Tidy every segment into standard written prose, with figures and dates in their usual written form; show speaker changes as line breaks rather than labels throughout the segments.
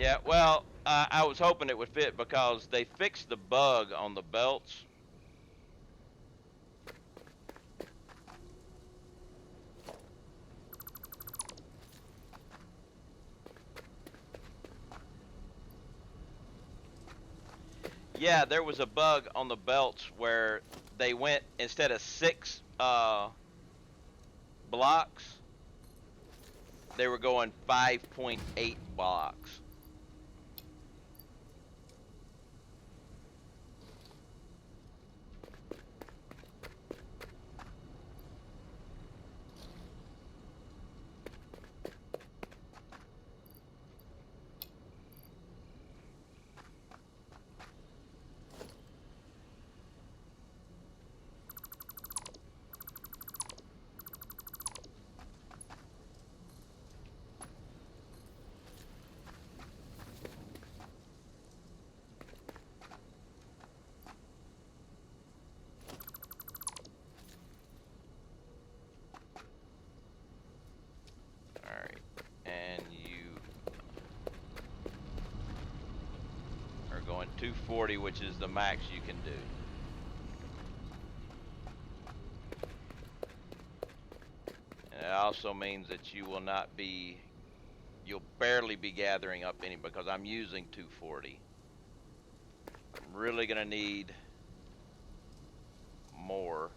Yeah, well, I was hoping it would fit because they fixed the bug on the belts. Yeah, there was a bug on the belts where they went instead of six blocks, they were going 5.8 blocks. All right, and you are going 240, which is the max you can do. And it also means that you will not be, you'll barely be gathering up any because I'm using 240. I'm really going to need more.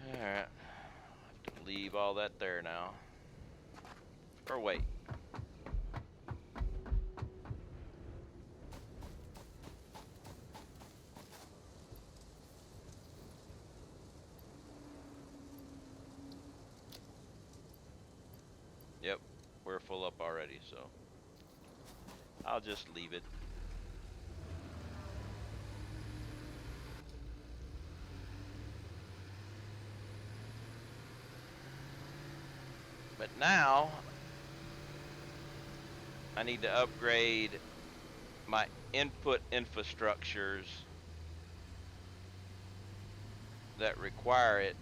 All right, I have to leave all that there now. Or wait, yep, we're full up already, so I'll just leave it. But now I need to upgrade my input infrastructures that require it.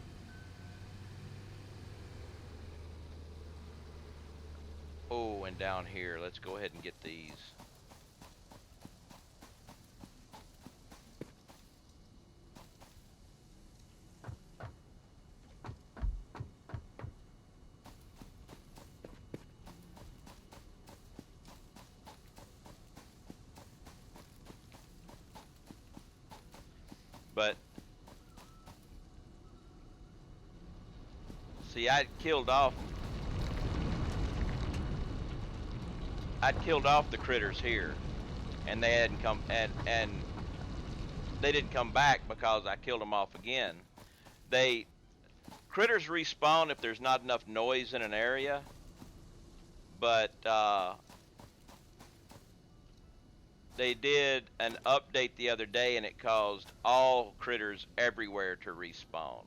Oh, and down here, let's go ahead and get these. But see, I'd killed off the critters here, and they hadn't come, and they didn't come back because I killed them off again. They critters respawn if there's not enough noise in an area, but they did an update the other day, and it caused all critters everywhere to respawn.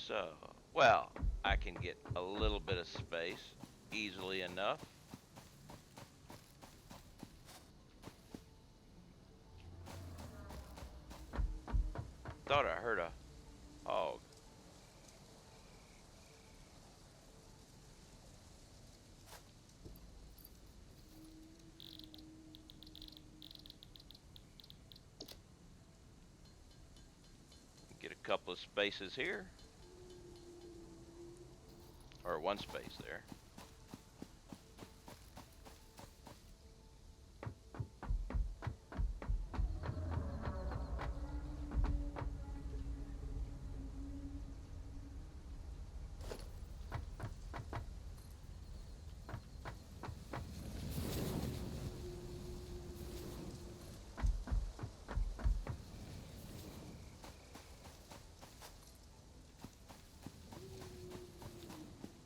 So, well, I can get a little bit of space easily enough. Thought I heard a hog. couple of spaces here. Or one space there.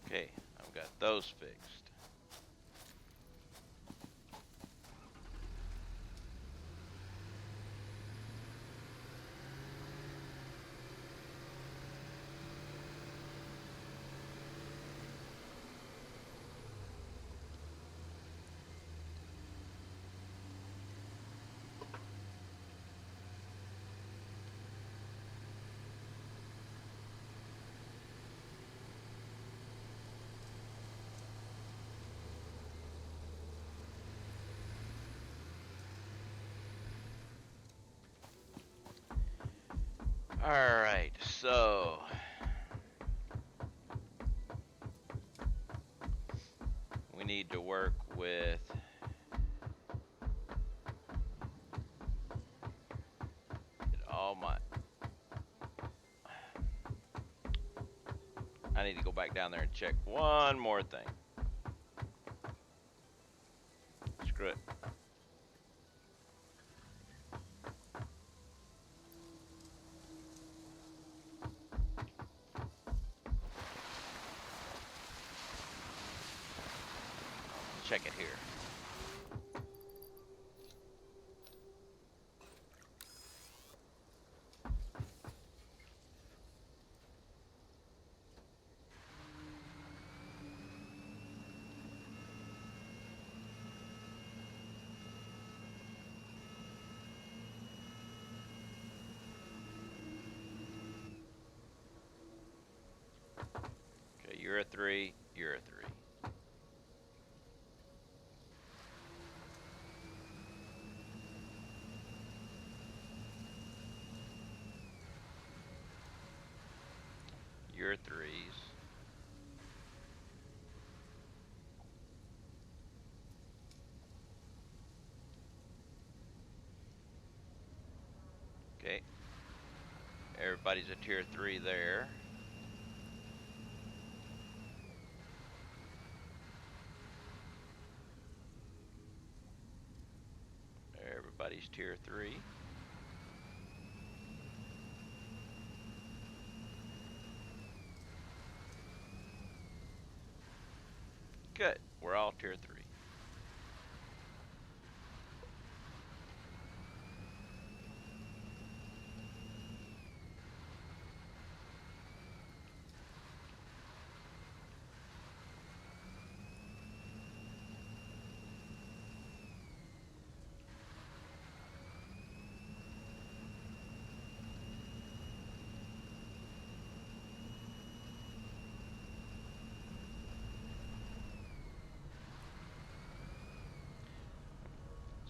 Okay, I've got those fixed. Alright, so we need to work with all my... I need to go back down there and check one more thing. Screw it. Check it here. Okay, you're a 3, you're a 3. You're 3s. Okay. Everybody's a tier 3 there. Everybody's tier 3. Good. We're all tier 3.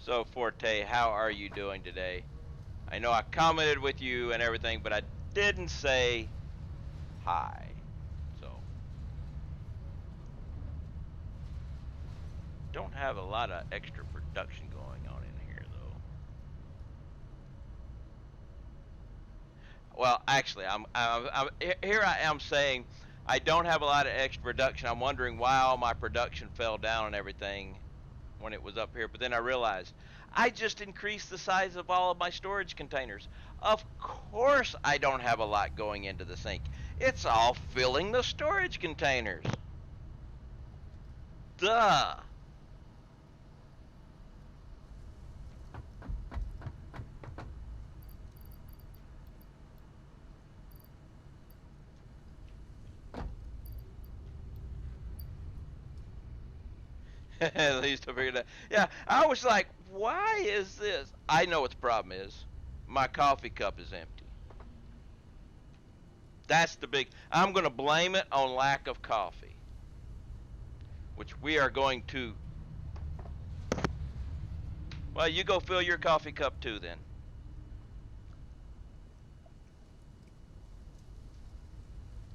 So, Forte, how are you doing today? I know I commented with you and everything, but I didn't say hi. So, don't have a lot of extra production going on in here, though. Well, actually, here I am saying I don't have a lot of extra production. I'm wondering why all my production fell down and everything when it was up here, but then I realized I just increased the size of all of my storage containers. Of course I don't have a lot going into the sink. It's all filling the storage containers. Duh. At least I figured that. Yeah, I was like, why is this? I know what the problem is. My coffee cup is empty. That's the big. I'm going to blame it on lack of coffee, which we are going to. Well, you go fill your coffee cup too then.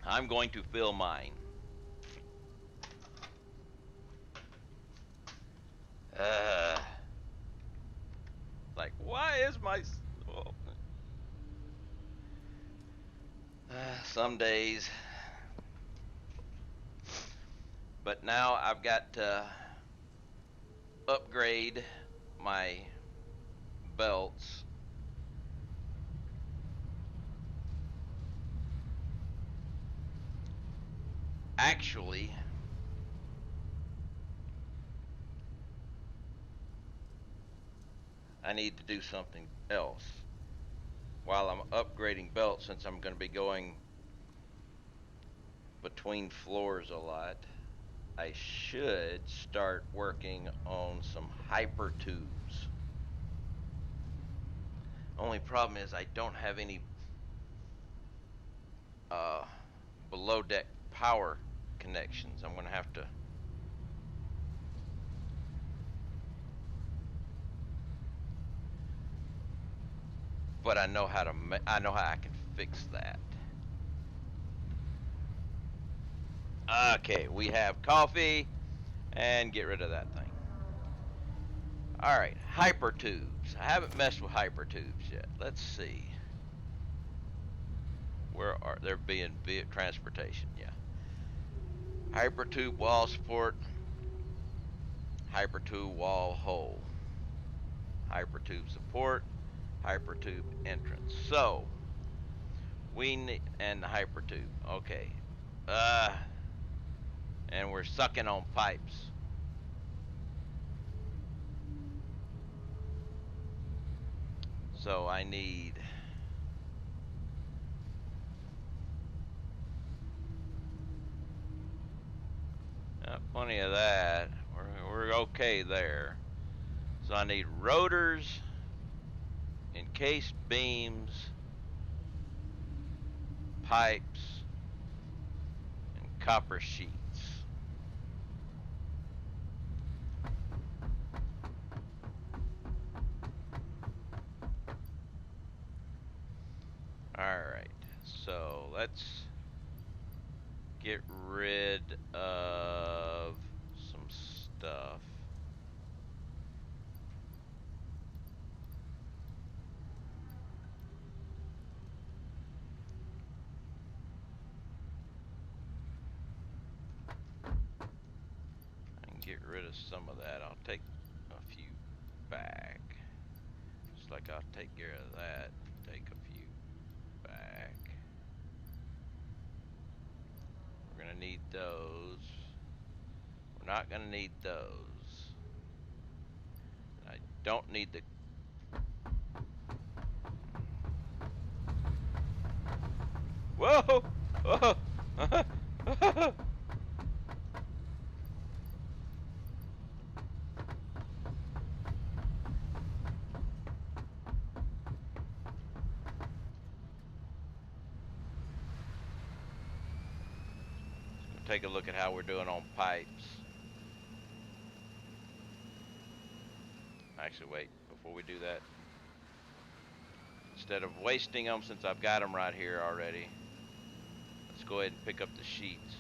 I'm going to fill mine. Like, why is my... Oh. Some days. But now I've got to upgrade my belts. Actually, I need to do something else while I'm upgrading belts, since I'm going to be going between floors a lot. I should start working on some hyper tubes. Only problem is I don't have any uh, below deck power connections. I'm going to have to... But I know how to. I know how I can fix that. Okay, we have coffee, and get rid of that thing. All right, hyper tubes. I haven't messed with hyper tubes yet. Let's see. Where are they? Being via transportation? Yeah. Hyper tube wall support. Hyper tube wall hole. Hyper tube support. Hyper tube entrance. So we need, and the hyper tube. Okay. Uh, and we're sucking on pipes. So I need... plenty of that. We're okay there. So I need rotors, encased beams, pipes, and copper sheets. Alright, so let's get rid of some stuff. I can get rid of some of that. I'll take a few back. Just like I'll take care of that. Take a few back. We're gonna need those. We're not gonna need those. I don't need the... Whoa! Whoa! Take a look at how we're doing on pipes. Actually, wait, before we do that, instead of wasting them, since I've got them right here already, let's go ahead and pick up the sheets.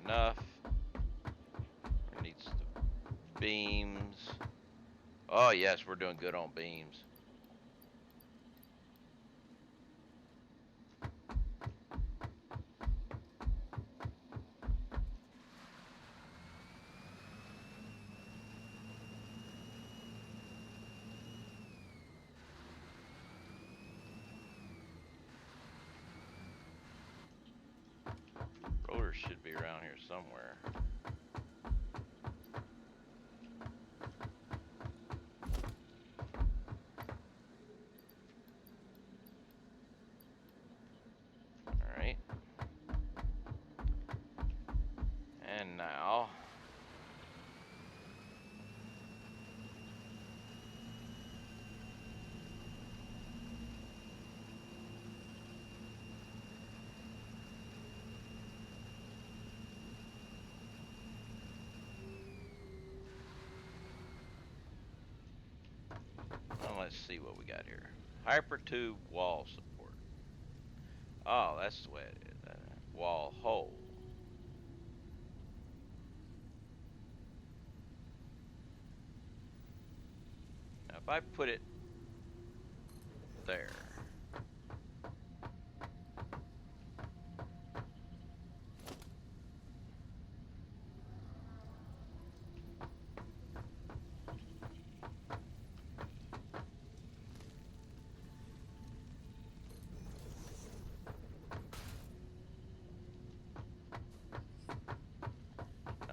Enough. Needs the beams. Oh yes, we're doing good on beams. Rotors should be around here somewhere. what we got here. Hypertube wall support. Oh, that's the way it is. Wall hole. Now, if I put it there.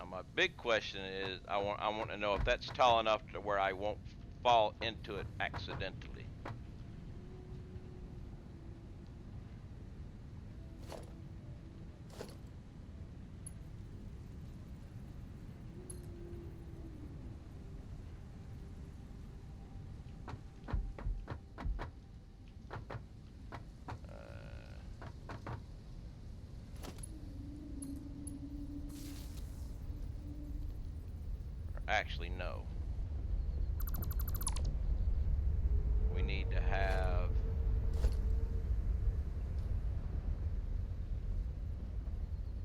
My big question is, I want to know if that's tall enough to where I won't fall into it accidentally. Actually, no. We need to have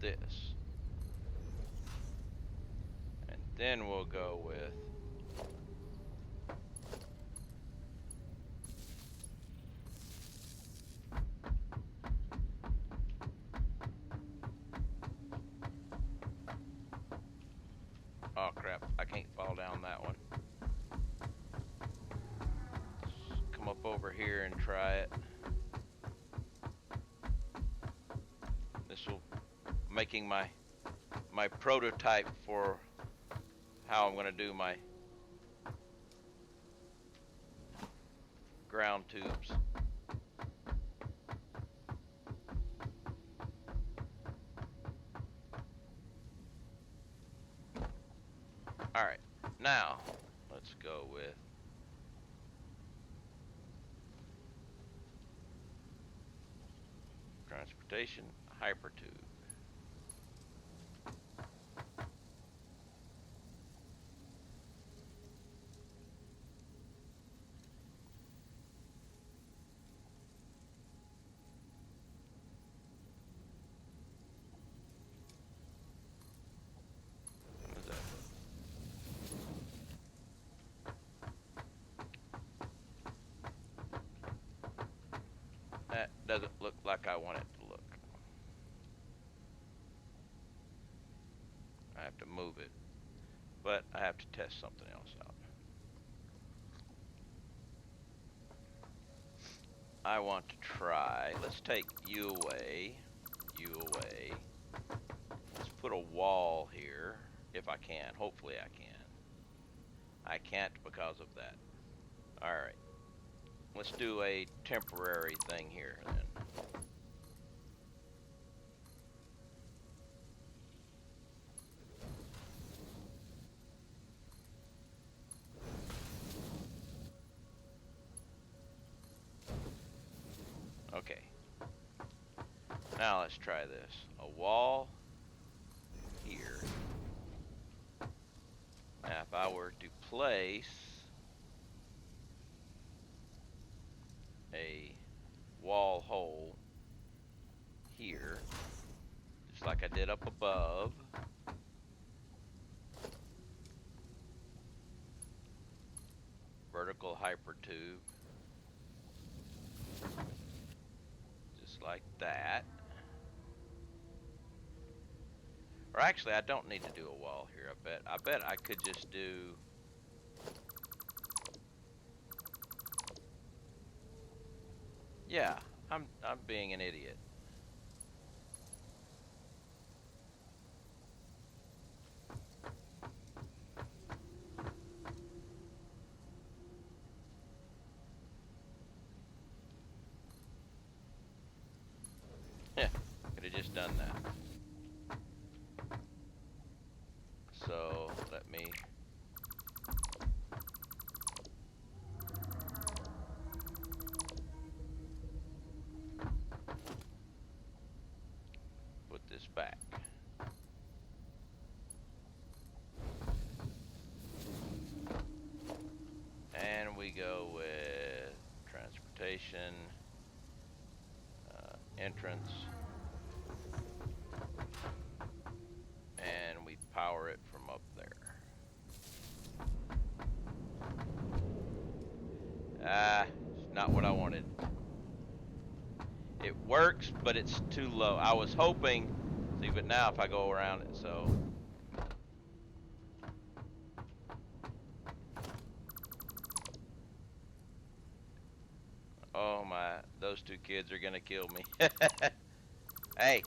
this. And then we'll go with oh crap, I can't fall down that one. Come up over here and try it. This will making my prototype for how I'm going to do my ground tubes. All right, now let's go with transportation hypertube. That doesn't look like I want it to look. I have to move it, but I have to test something else out. I want to try, let's take you away, let's put a wall here, if I can, hopefully I can. I can't because of that. Alright, let's do a temporary thing here then. Okay. Now let's try this. A wall here. Now if I were to place a wall hole here, just like I did up above, vertical hypertube, just like that. Or actually, I don't need to do a wall here. I bet I could just do yeah. I'm being an idiot. Yeah, could have just done that. So let me put this back. And we go with transportation, entrance, and we power it from up there. It's not what I wanted. It works, but it's too low. I was hoping, see, but now if I go around it, so. Oh my, those two kids are gonna kill me. Hey,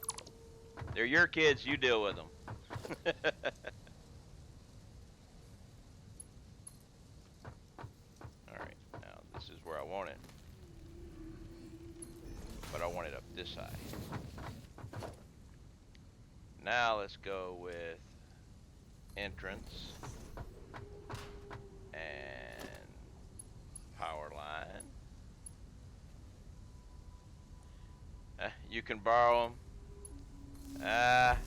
they're your kids, you deal with them. Alright, now this is where I want it. But I want it up this side. Now let's go with entrance and power line. You can borrow them.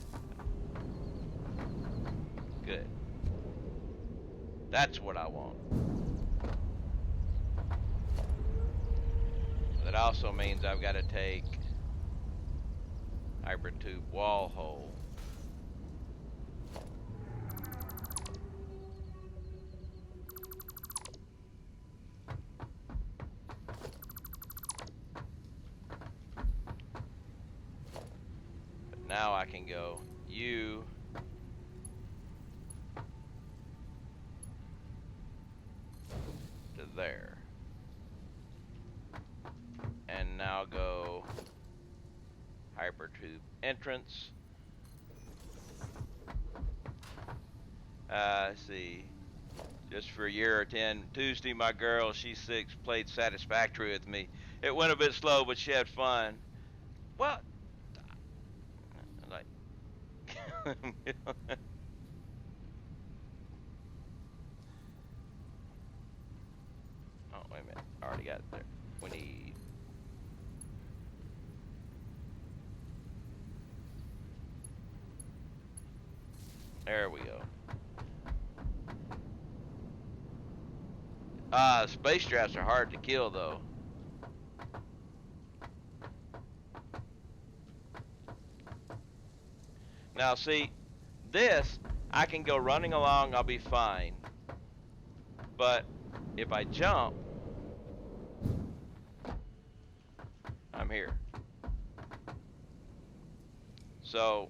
Good. That's what I want. That also means I've got to take hybrid tube wall hole. But now I can go U to there. And now go hypertube entrance. Let's see. Just for a year or 10. Tuesday, my girl, she's 6, played Satisfactory with me. It went a bit slow, but she had fun. Well, like. Oh, wait a minute. I already got it there. We need. There we go. Space drafts are hard to kill, though. Now, see, this, I can go running along, I'll be fine. But if I jump, I'm here. So,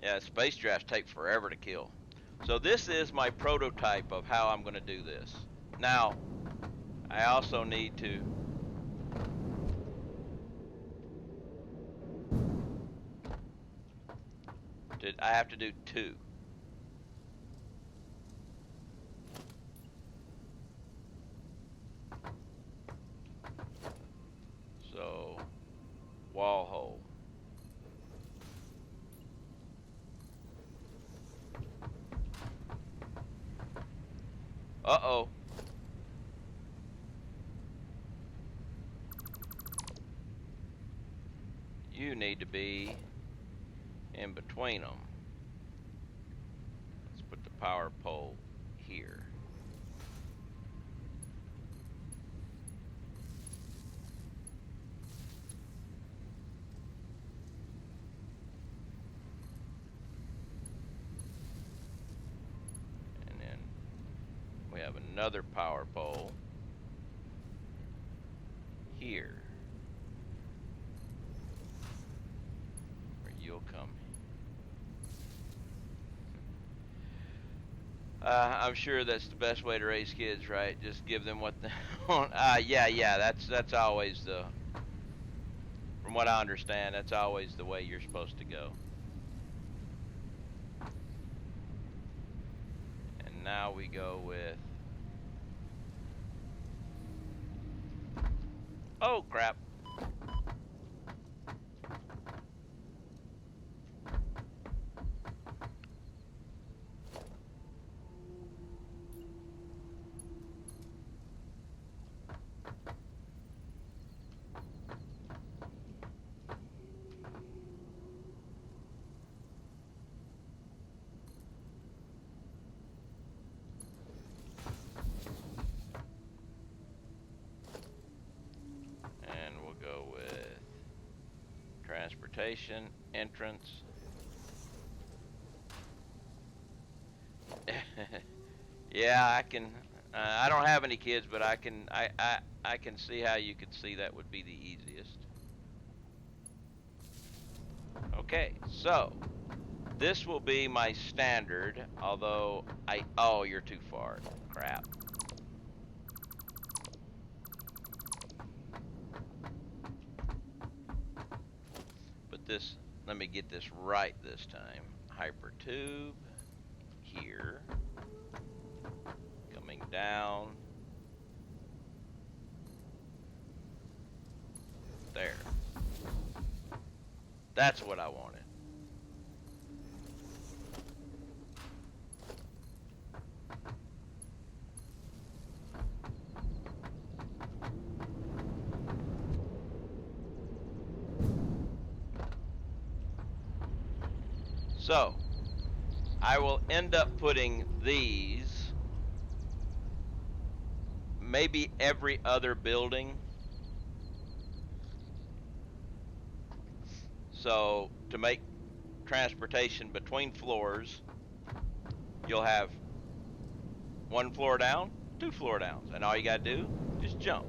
yeah, space drafts take forever to kill. So this is my prototype of how I'm going to do this. Now, I also need to I have to do 2. So, wall hole. Uh-oh. You need to be in between them. Let's put the power pole here. And then we have another power pole here. Where you'll come. I'm sure that's the best way to raise kids, right? Just give them what they want. Yeah. That's always the. From what I understand, that's always the way you're supposed to go. And now we go with. Oh crap! transportation entrance. Yeah, I can. I don't have any kids, but I can. I can see how you could see that would be the easiest. Okay, so this will be my standard. Although oh, you're too far. Crap. But this. Let me get this right this time. Hypertube here. Coming down. There. That's what I wanted. So, I will end up putting these maybe every other building. So, to make transportation between floors, you'll have one floor down, two floor downs, and all you gotta do is jump.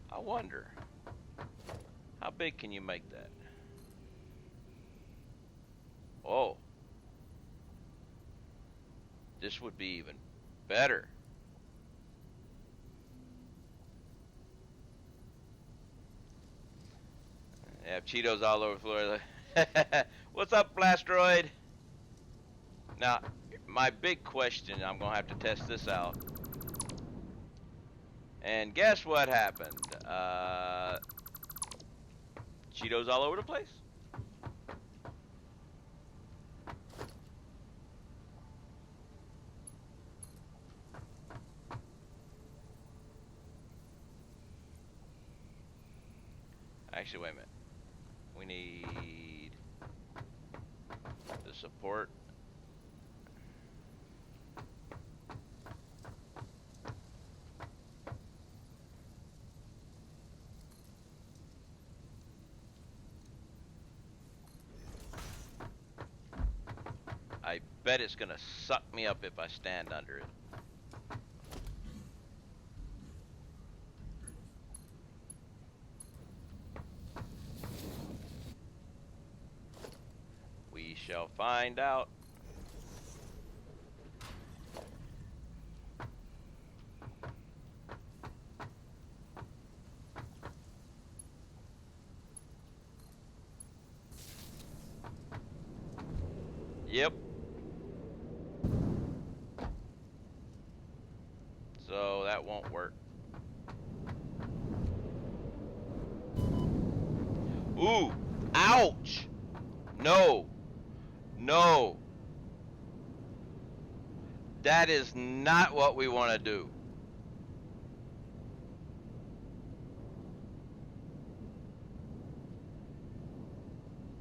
I wonder, how big can you make that? Oh, this would be even better. They have Cheetos all over the floor. What's up, Blastroid? Now, my big question, I'm going to have to test this out. And guess what happened? Cheetos all over the place. Actually, wait a minute. We need the support. I bet it's gonna suck me up if I stand under it. We shall find out. Yep. So that won't work. Ooh, ouch. No, no. That is not what we want to do.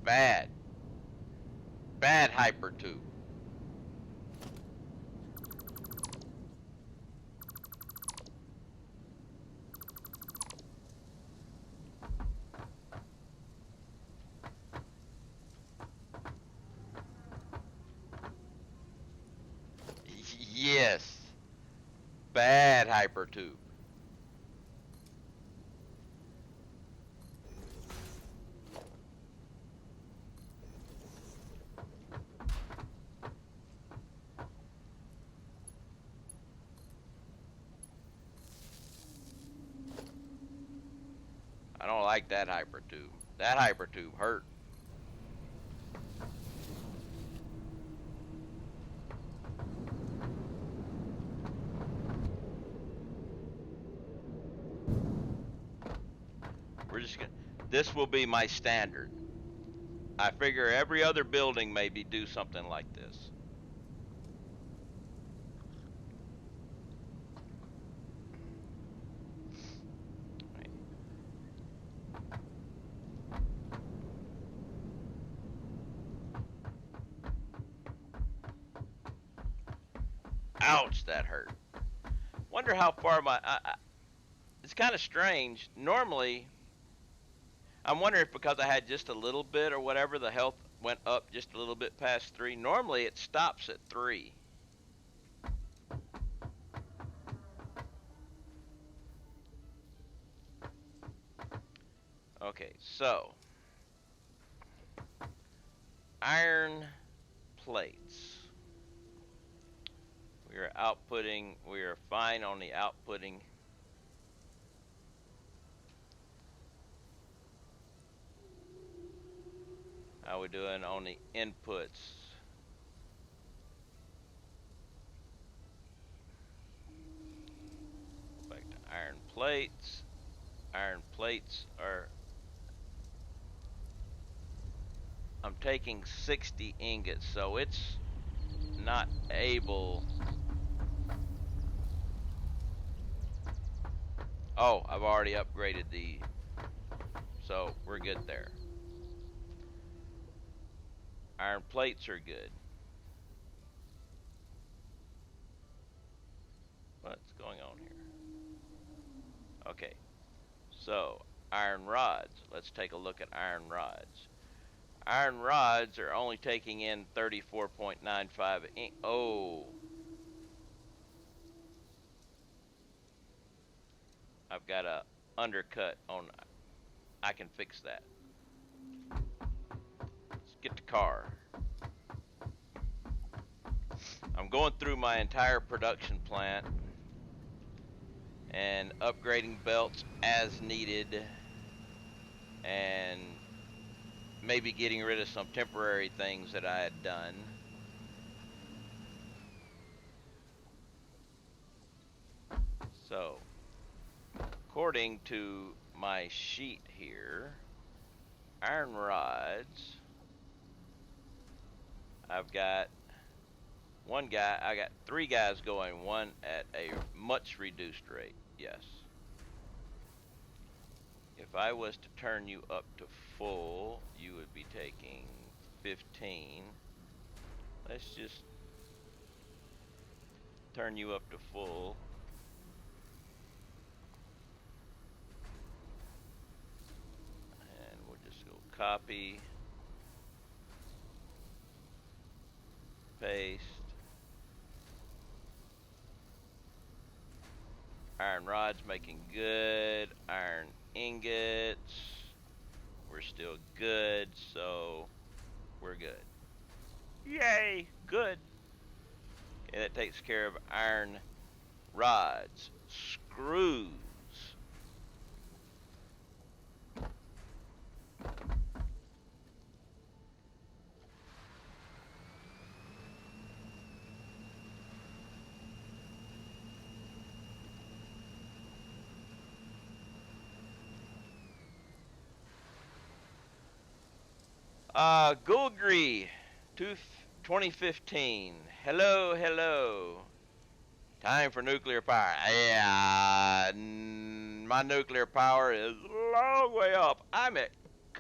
Bad. Bad hypertube. Yes. Bad hypertube. I don't like that hypertube. That hypertube hurt. We're just gonna, this will be my standard. I figure every other building maybe do something like this. Ouch, that hurt. Wonder how far my... it's kind of strange. Normally, I'm wondering if because I had just a little bit or whatever, the health went up just a little bit past 3. Normally, it stops at 3. Okay, so iron plates. We are outputting, we are fine on the outputting. How we doing on the inputs? Back to iron plates. Iron plates are, I'm taking 60 ingots, so it's not able. Oh, I've already upgraded the, so we're good there. Iron plates are good. What's going on here? Okay, so iron rods. Let's take a look at iron rods. Iron rods are only taking in 34.95 ink. Oh, I've got a undercut on. I can fix that. Let's get the car. I'm going through my entire production plant and upgrading belts as needed, and maybe getting rid of some temporary things that I had done. So, according to my sheet here, iron rods, I've got one guy, I got 3 guys going, one at a much reduced rate, yes. If I was to turn you up to full, you would be taking 15. Let's just turn you up to full. And we'll just go copy, paste. Iron rods making good. Iron ingots, we're still good, so we're good. Yay, good. Okay, that takes care of iron rods. Screws. Gulgree, 2015. Hello, hello. Time for nuclear power. Yeah, my nuclear power is a long way up. I'm at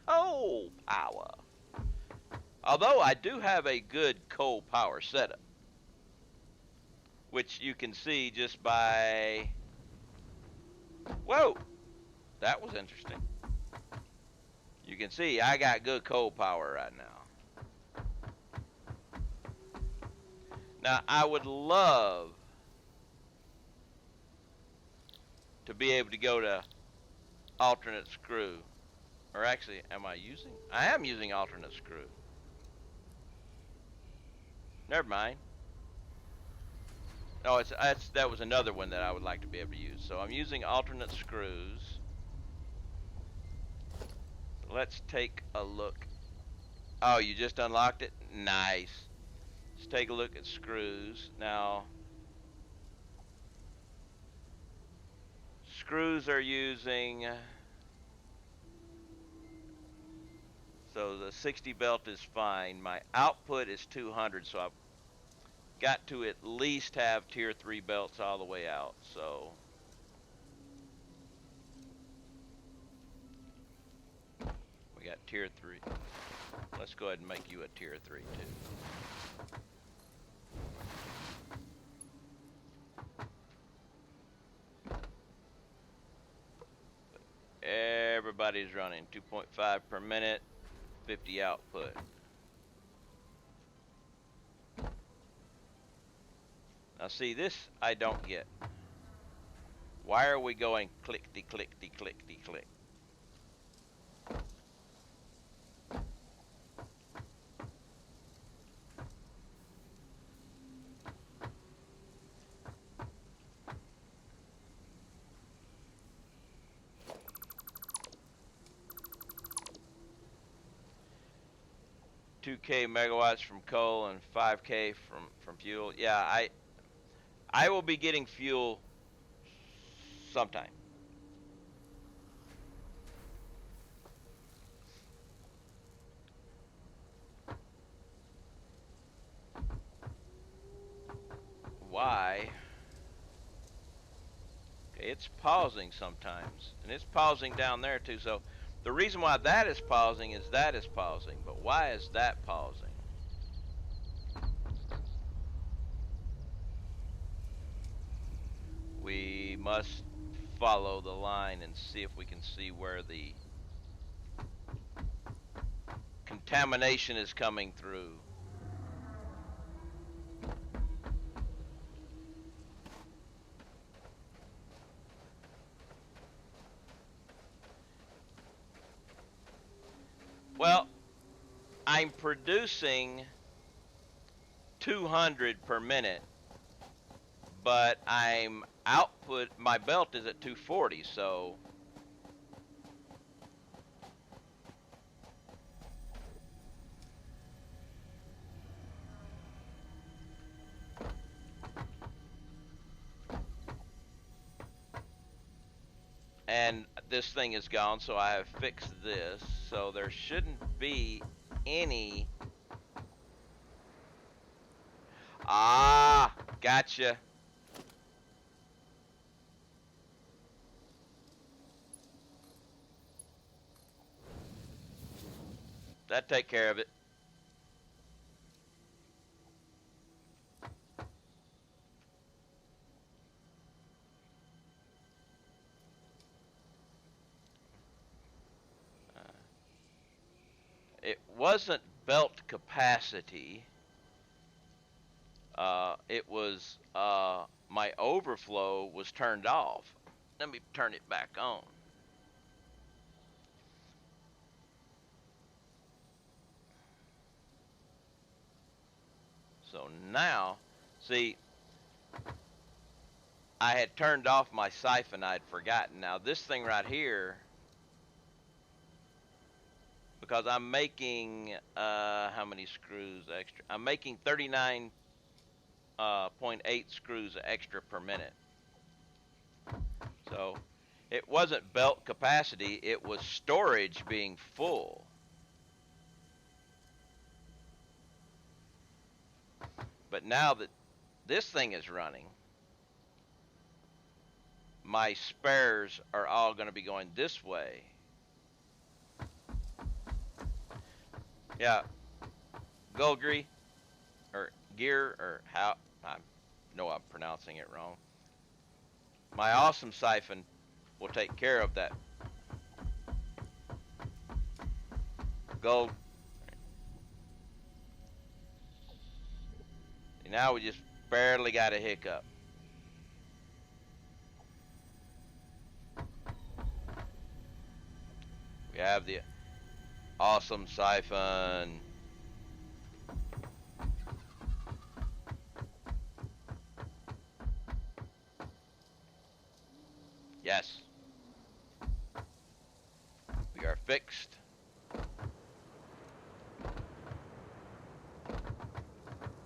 coal power. Although I do have a good coal power setup, which you can see just by... Whoa, that was interesting. You can see I got good coal power right now. Now, I would love to be able to go to alternate screw. Or actually, am I using? I am using alternate screw. Never mind. No, that was another one that I would like to be able to use. So I'm using alternate screws. Let's take a look. Oh, you just unlocked it? Nice. Let's take a look at screws. Now, screws are using... So the 60 belt is fine. My output is 200, so I've got to at least have tier 3 belts all the way out. So we got tier 3. Let's go ahead and make you a tier 3 too. everybody's running. 2.5 per minute, 50 output. Now see, this I don't get. Why are we going clickety clickety clickety click? $2K megawatts from coal and 5K from fuel. Yeah, I will be getting fuel sometime. Why? Okay, it's pausing sometimes, and it's pausing down there too. So the reason why that is pausing, but why is that pausing? We must follow the line and see if we can see where the contamination is coming through. Well, I'm producing 200 per minute, but my belt is at 240, so and this thing is gone, so I have fixed this, so there shouldn't be any. Gotcha. That take care of it. It wasn't belt capacity. It was my overflow was turned off. Let me turn it back on. So now, see, I had turned off my siphon. I'd forgotten. Now this thing right here, because I'm making how many screws extra? I'm making 39.8 screws extra per minute. So it wasn't belt capacity, it was storage being full. But now that this thing is running, my spares are all going to be going this way. Yeah, Gulgri, or Gear, or how, I know I'm pronouncing it wrong. My awesome siphon will take care of that. Gold. Now we just barely got a hiccup. We have the awesome siphon. Yes. We are fixed.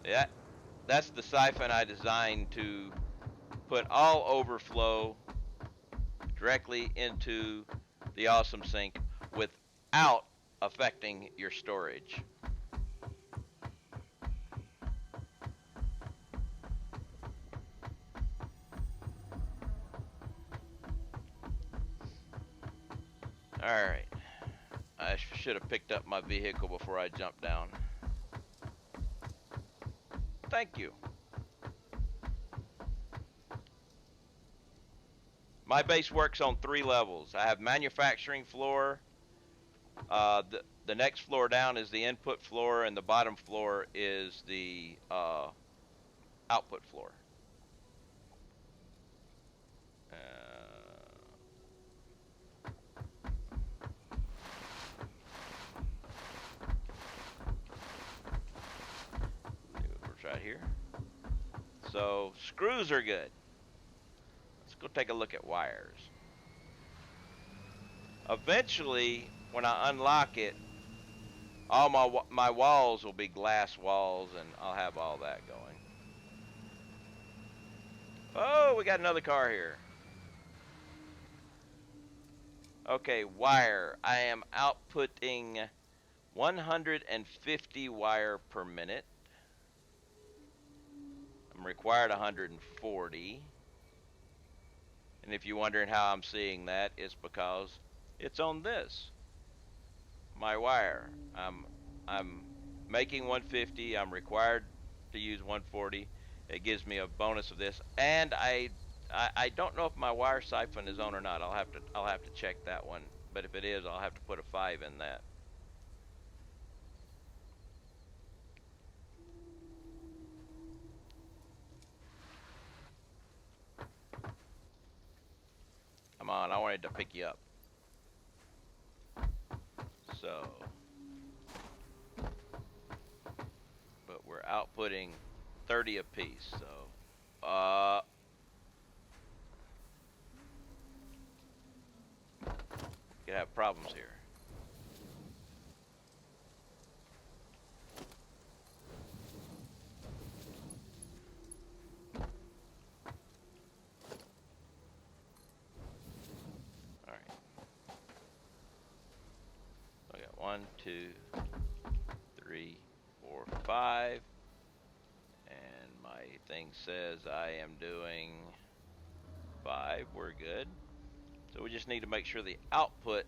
Yeah, that's the siphon I designed to put all overflow directly into the awesome sink without affecting your storage. Alright. I should have picked up my vehicle before I jumped down. Thank you. My base works on 3 levels. I have manufacturing floor. The next floor down is the input floor, and the bottom floor is the output floor. It's right here. So screws are good. Let's go take a look at wires. Eventually, when I unlock it, all my walls will be glass walls, and I'll have all that going. Oh, we got another car here. Okay, wire. I am outputting 150 wire per minute. I'm required 140. And if you're wondering how I'm seeing that, it's because it's on this. My wire. I'm making 150. I'm required to use 140. It gives me a bonus of this, and I don't know if my wire siphon is on or not. I'll have to check that one. But if it is, I'll have to put a 5 in that. Come on, I wanted to pick you up. So, but we're outputting 30 apiece. So, could have problems here. All right. So I got 1, 2, 3, 4, 5, and my thing says I am doing 5. We're good. So we just need to make sure the output,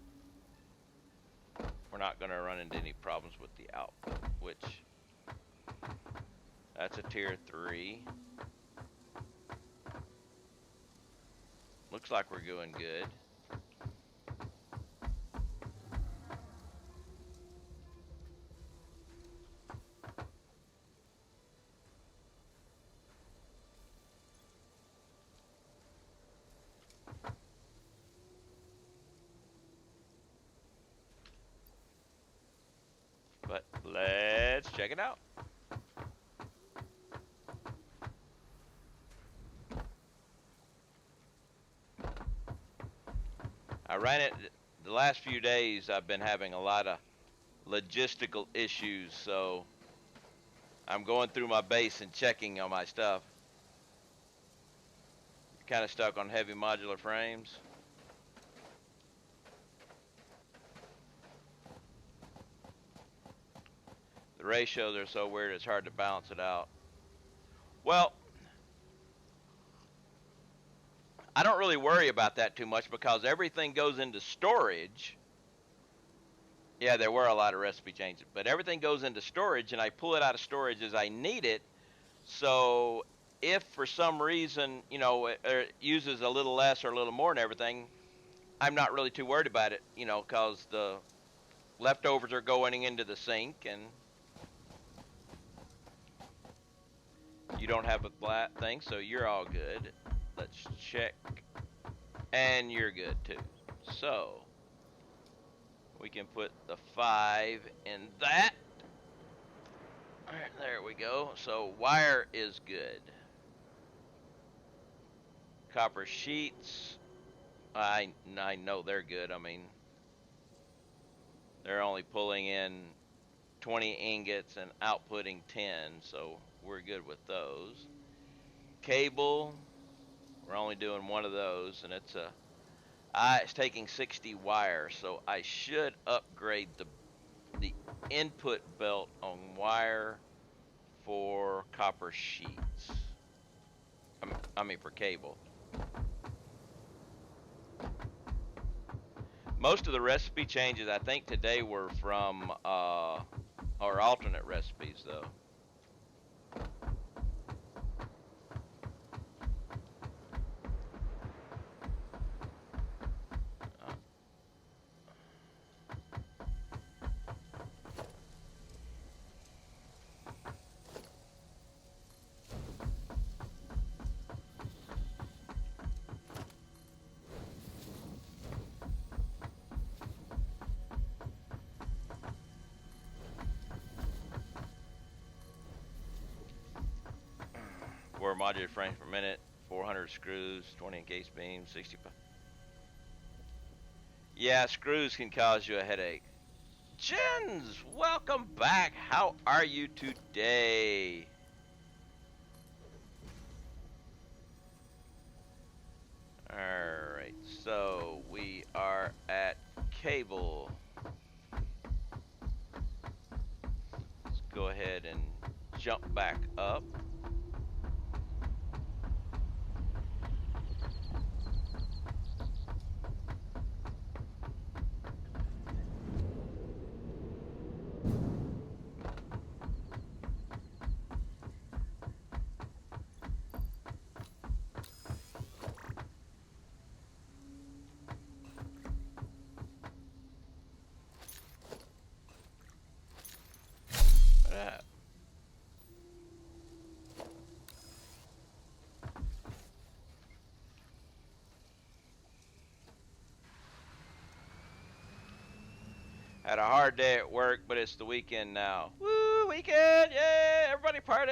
we're not going to run into any problems with the output, which that's a tier 3. Looks like we're doing good. But let's check it out. I ran it the last few days. I've been having a lot of logistical issues, so I'm going through my base and checking on my stuff. Kind of stuck on heavy modular frames. The ratios are so weird it's hard to balance it out. Well, I don't really worry about that too much because everything goes into storage. Yeah, there were a lot of recipe changes, but everything goes into storage, and I pull it out of storage as I need it. So if for some reason, you know, it uses a little less or a little more and everything, I'm not really too worried about it, you know, because the leftovers are going into the sink, and you don't have a flat thing, so you're all good. Let's check, and you're good too. So we can put the 5 in that. All right, there we go. So wire is good. Copper sheets, I know they're good. I mean, they're only pulling in 20 ingots and outputting 10, so we're good with those. Cable, we're only doing one of those, and it's taking 60 wire, so I should upgrade the input belt on wire for copper sheets. I mean for cable. Most of the recipe changes I think today were from or alternate recipes though. 4 modular frames per minute, 400 screws, 20 encased beams, 65. Yeah, screws can cause you a headache. Jens, welcome back. How are you today? Alright, so we are at cable. Let's go ahead and jump back up. Had a hard day at work, but it's the weekend now. Woo, weekend! Yay! Everybody party!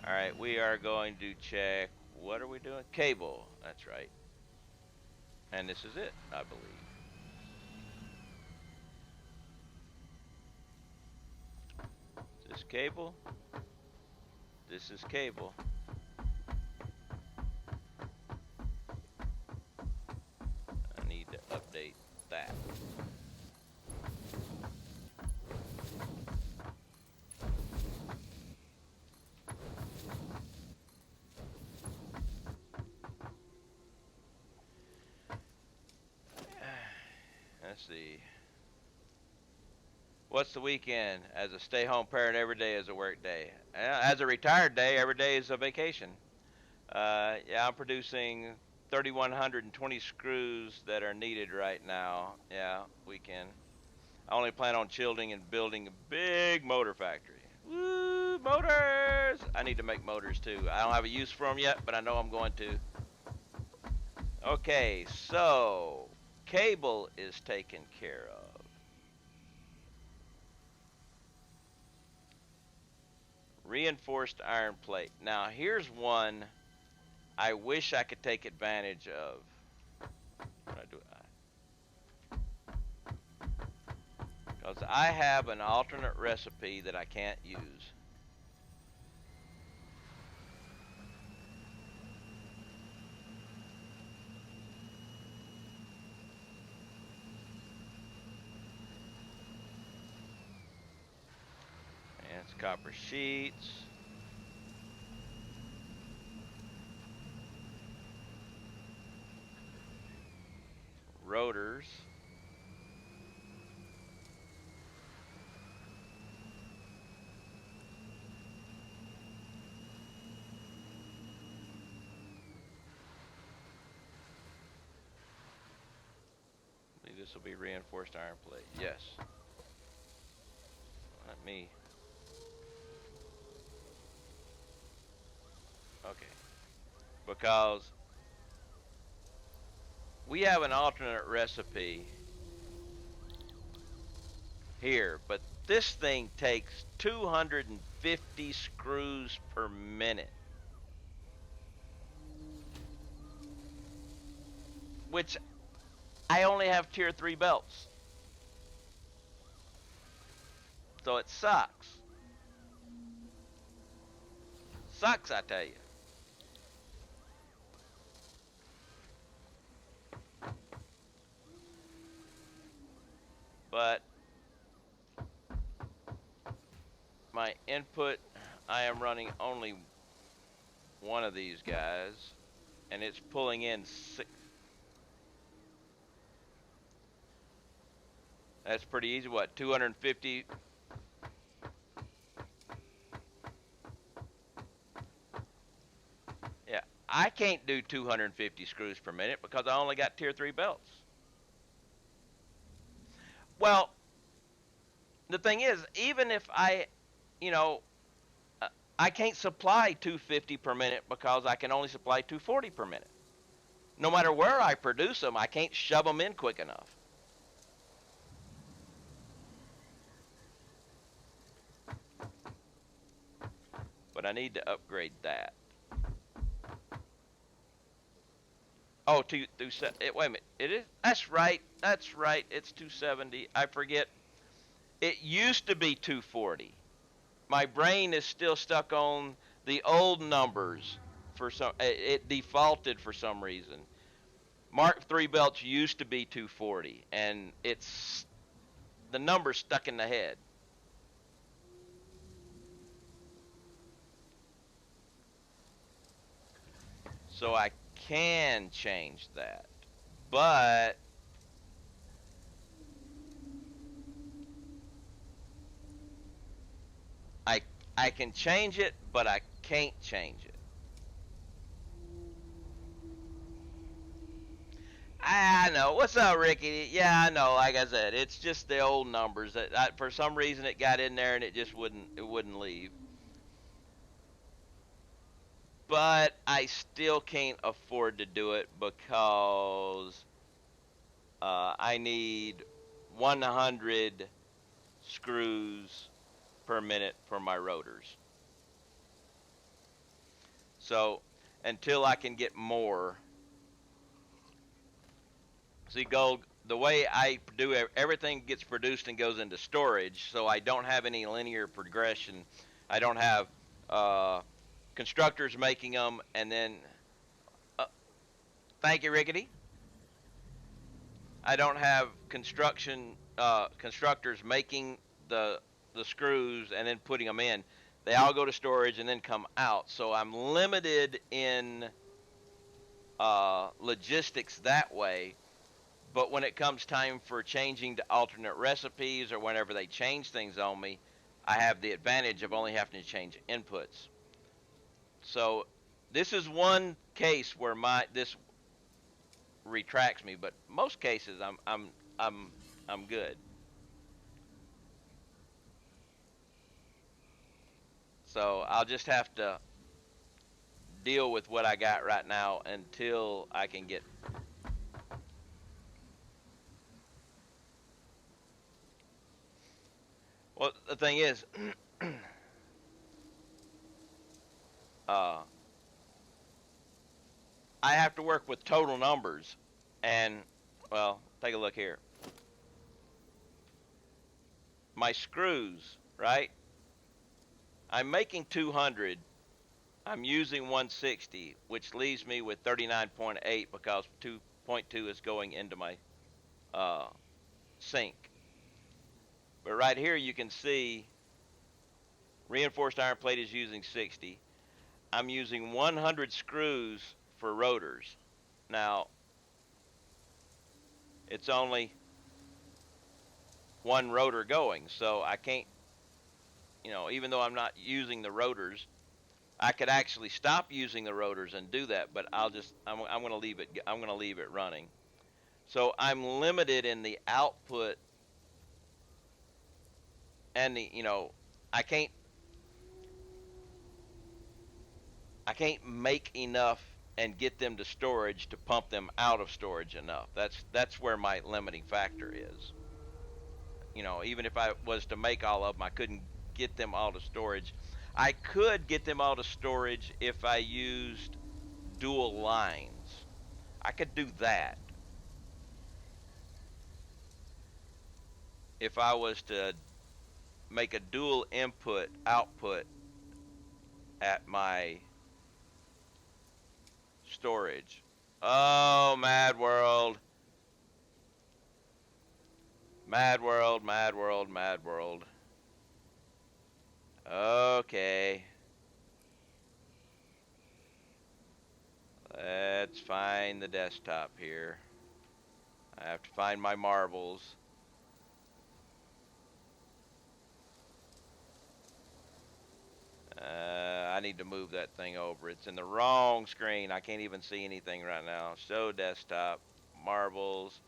Alright, we are going to check. What are we doing? Cable. That's right. And this is it, I believe. Is this cable? This is cable. I need to update that. Let's see. What's the weekend? As a stay-home parent, every day is a work day. As a retired day, every day is a vacation. Yeah, I'm producing 3,120 screws that are needed right now. Yeah, weekend. I only plan on chilling and building a big motor factory. Woo, motors! I need to make motors too. I don't have a use for them yet, but I know I'm going to. Okay, so cable is taken care of. Reinforced iron plate. Now here's one I wish I could take advantage of. What do I do? Because I have an alternate recipe that I can't use. And it's copper sheets. Rotors. This will be reinforced iron plate. Yes. Let me. Okay. Because we have an alternate recipe here, but this thing takes 250 screws per minute. Which I only have tier 3 belts. So it sucks. Sucks, I tell you. But my input, I am running only one of these guys, and it's pulling in 6. That's pretty easy. What, 250? Yeah, I can't do 250 screws per minute because I only got tier 3 belts. Well, the thing is, even if I, you know, I can't supply 250 per minute because I can only supply 240 per minute. No matter where I produce them, I can't shove them in quick enough. but I need to upgrade that. Oh, wait a minute. It is. That's right. That's right. It's 270. I forget. It used to be 240. My brain is still stuck on the old numbers for some. It defaulted for some reason. Mark III belts used to be 240, and it's the number stuck in the head. So I can change that, but I I can change it, but I can't change it. I know. What's up, Ricky? Yeah, I know. Like I said, it's just the old numbers that for some reason it got in there and it wouldn't leave. But I still can't afford to do it because I need 100 screws per minute for my rotors. So until I can get more, see, gold. The way I do everything gets produced and goes into storage, so I don't have any linear progression. I don't have uh, constructors making them, and then uh, thank you, Rickety. I don't have constructors making the the screws and then putting them in. They all go to storage and then come out. So I'm limited in logistics that way. But when it comes time for changing to alternate recipes or whenever they change things on me, I have the advantage of only having to change inputs. So this is one case where my this retracts me, but most cases I'm I'm good. So I'll just have to deal with what I got right now until I can get. Well, the thing is, uh, I have to work with total numbers, and well, take a look here. My screws, right? I'm making 200. I'm using 160, which leaves me with 39.8 because 2.2 is going into my uh, sink. But right here you can see reinforced iron plate is using 60. I'm using 100 screws for rotors. Now, it's only one rotor going, so I can't, even though I'm not using the rotors, I could actually stop using the rotors and do that, but I'm going to leave it running. So I'm limited in the output and I can't I can't make enough and get them to storage to pump them out of storage enough. That's where my limiting factor is. Even if I was to make all of them, I couldn't get them all to storage. I could get them all to storage if I used dual lines. I could do that if I was to make a dual input output at my storage. Oh, Mad World. Mad World, Mad World, Mad World. Okay. Let's find the desktop here. I have to find my marbles. I need to move that thing over. It's in the wrong screen. I can't even see anything right now. Show desktop, marbles,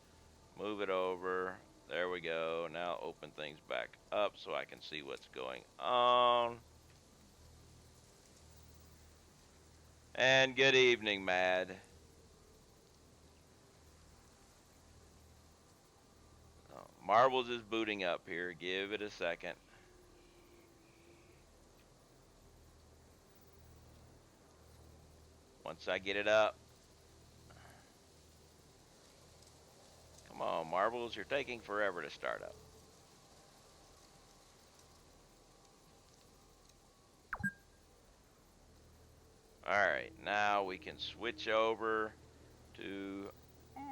move it over. There we go. Now open things back up so I can see what's going on. And good evening, Mad. Marbles is booting up here. Give it a second. Once I get it up. Come on, marbles, you're taking forever to start up. Alright, now we can switch over to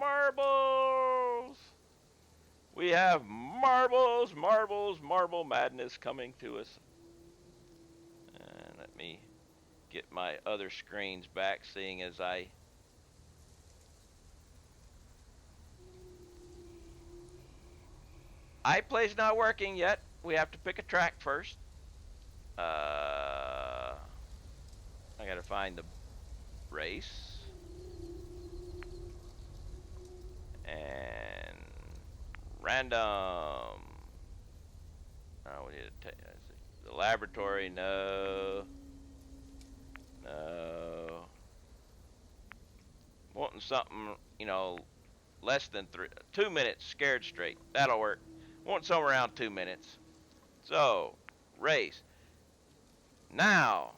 marbles. We have marbles, marble madness coming to us. And let me get my other screens back, seeing as iPlay's not working yet. We have to pick a track first. I gotta find the race. And random. Oh, we need to take the laboratory. No. No. Wanting something, you know, less than 2 minutes, scared straight. That'll work. Want somewhere around 2 minutes. So, race. Now.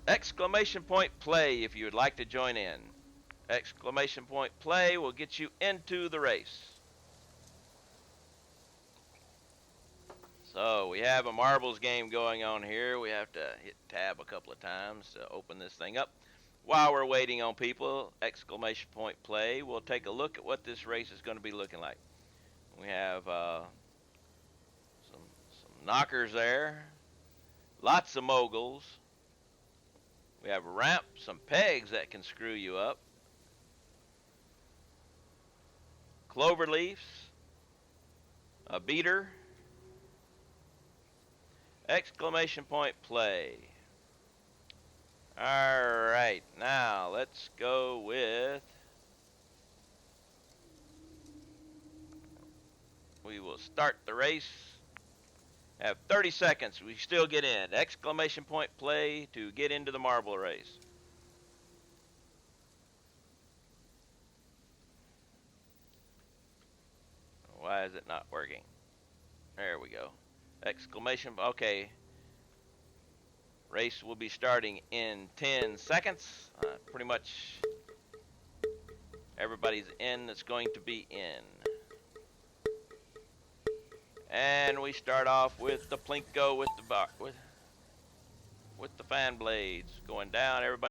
Exclamation point play if you would like to join in. Exclamation point play will get you into the race. So we have a marbles game going on here. We have to hit tab a couple of times to open this thing up. While we're waiting on people, exclamation point play, we'll take a look at what this race is going to be looking like. We have some knockers there, lots of moguls. We have a ramp, some pegs that can screw you up, clover leaves, a beater, exclamation point play. Alright, now let's go with, we will start the race. Have 30 seconds, we still get in. Exclamation point play to get into the marble race. Why is it not working? There we go. Exclamation, okay. Race will be starting in 10 seconds. Pretty much everybody's in that's going to be in. And we start off with the Plinko with the fan blades going down. Everybody